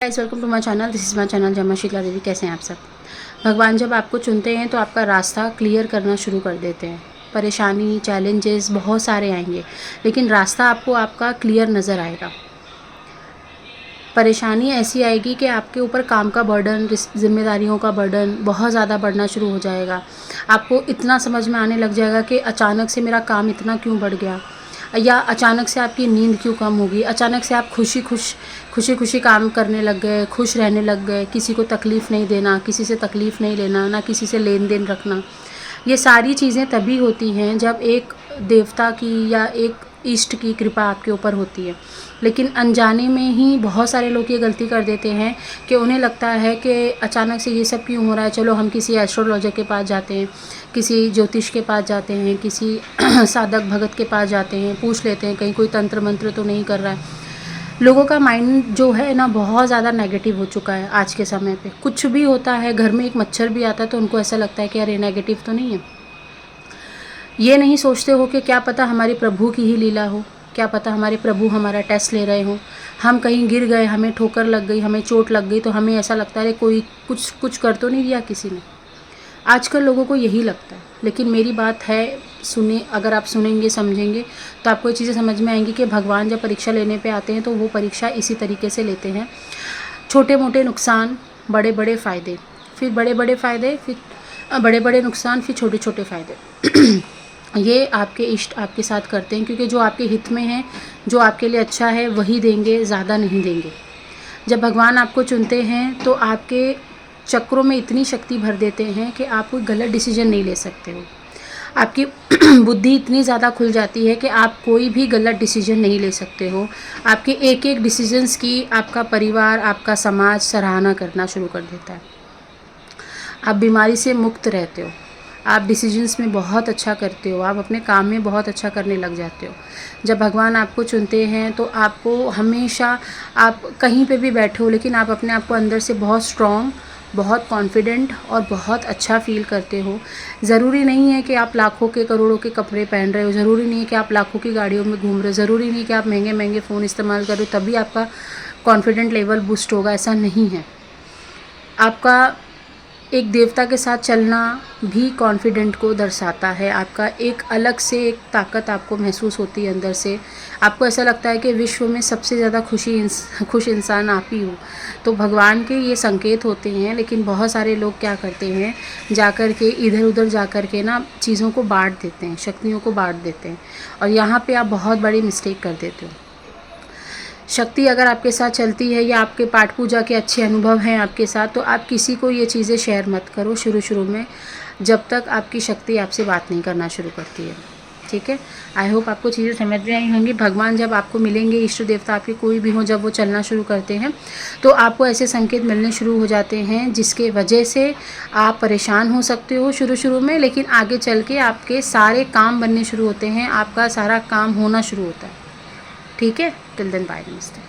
Guys, welcome to my channel. This is my channel जमा शीतला देवी। कैसे हैं आप सब। भगवान जब आपको चुनते हैं तो आपका रास्ता क्लियर करना शुरू कर देते हैं। परेशानी, चैलेंजेस बहुत सारे आएंगे, लेकिन रास्ता आपको आपका क्लियर नज़र आएगा। परेशानी ऐसी आएगी कि आपके ऊपर काम का बर्डन, जिम्मेदारियों का बर्डन बहुत ज़्यादा बढ़ना शुरू हो जाएगा। आपको इतना समझ में आने लग जाएगा कि अचानक से मेरा काम इतना क्यों बढ़ गया, या अचानक से आपकी नींद क्यों कम होगी, अचानक से आप खुशी खुशी काम करने लग गए, खुश रहने लग गए, किसी को तकलीफ़ नहीं देना, किसी से तकलीफ़ नहीं लेना, ना किसी से लेन देन रखना। ये सारी चीज़ें तभी होती हैं जब एक देवता की या एक इष्ट की कृपा आपके ऊपर होती है। लेकिन अनजाने में ही बहुत सारे लोग ये गलती कर देते हैं कि उन्हें लगता है कि अचानक से ये सब क्यों हो रहा है, चलो हम किसी एस्ट्रोलॉजर के पास जाते हैं, किसी ज्योतिष के पास जाते हैं, किसी साधक भगत के पास जाते हैं, पूछ लेते हैं कहीं कोई तंत्र मंत्र तो नहीं कर रहा है। लोगों का माइंड जो है ना बहुत ज़्यादा नेगेटिव हो चुका है आज के समय पे। कुछ भी होता है, घर में एक मच्छर भी आता है तो उनको ऐसा लगता है कि अरे नेगेटिव तो नहीं है। ये नहीं सोचते हो कि क्या पता हमारे प्रभु की ही लीला हो, क्या पता हमारे प्रभु हमारा टेस्ट ले रहे हो। हम कहीं गिर गए, हमें ठोकर लग गई, हमें चोट लग गई, तो हमें ऐसा लगता है कोई कुछ कर तो नहीं दिया किसी ने। आजकल लोगों को यही लगता है। लेकिन मेरी बात है, सुने, अगर आप सुनेंगे समझेंगे तो आपको ये चीज़ें समझ में आएंगी कि भगवान जब परीक्षा लेने पे आते हैं तो वो परीक्षा इसी तरीके से लेते हैं। छोटे मोटे नुकसान, बड़े बड़े फ़ायदे, फिर बड़े बड़े फ़ायदे, फिर बड़े बड़े नुकसान, फिर छोटे छोटे फ़ायदे। ये आपके इष्ट आपके साथ करते हैं, क्योंकि जो आपके हित में है, जो आपके लिए अच्छा है, वही देंगे, ज़्यादा नहीं देंगे। जब भगवान आपको चुनते हैं तो आपके चक्रों में इतनी शक्ति भर देते हैं कि आप कोई गलत डिसीजन नहीं ले सकते हो। आपकी बुद्धि इतनी ज़्यादा खुल जाती है कि आप कोई भी गलत डिसीजन नहीं ले सकते हो। आपके एक एक डिसीजंस की आपका परिवार, आपका समाज सराहना करना शुरू कर देता है। आप बीमारी से मुक्त रहते हो, आप डिसीजंस में बहुत अच्छा करते हो, आप अपने काम में बहुत अच्छा करने लग जाते हो। जब भगवान आपको चुनते हैं तो आपको हमेशा, आप कहीं पे भी बैठे हो लेकिन आप अपने आप को अंदर से बहुत स्ट्रॉन्ग, बहुत कॉन्फिडेंट और बहुत अच्छा फील करते हो। ज़रूरी नहीं है कि आप लाखों के करोड़ों के कपड़े पहन रहे हो, ज़रूरी नहीं है कि आप लाखों की गाड़ियों में घूम रहे हो, ज़रूरी नहीं कि आप महंगे महंगे फ़ोन इस्तेमाल कर रहे हो तभी आपका कॉन्फिडेंट लेवल बूस्ट होगा। ऐसा नहीं है। आपका एक देवता के साथ चलना भी कॉन्फिडेंट को दर्शाता है। आपका एक अलग से एक ताकत आपको महसूस होती है अंदर से। आपको ऐसा लगता है कि विश्व में सबसे ज़्यादा खुश इंसान आप ही हो। तो भगवान के ये संकेत होते हैं। लेकिन बहुत सारे लोग क्या करते हैं, जाकर के इधर उधर जाकर के ना चीज़ों को बांट देते हैं, शक्तियों को बांट देते हैं, और यहाँ पे आप बहुत बड़ी मिस्टेक कर देते हो। शक्ति अगर आपके साथ चलती है या आपके पाठ पूजा के अच्छे अनुभव हैं आपके साथ, तो आप किसी को ये चीज़ें शेयर मत करो शुरू में, जब तक आपकी शक्ति आपसे बात नहीं करना शुरू करती है। ठीक है। आई होप आपको चीज़ें समझ में आई होंगी। भगवान जब आपको मिलेंगे, इष्ट देवता आपके कोई भी हो, जब वो चलना शुरू करते हैं तो आपको ऐसे संकेत मिलने शुरू हो जाते हैं जिसके वजह से आप परेशान हो सकते हो शुरू में, लेकिन आगे चल के आपके सारे काम बनने शुरू होते हैं, आपका सारा काम होना शुरू होता है। ठीक है। टिल देन बाय, नमस्ते।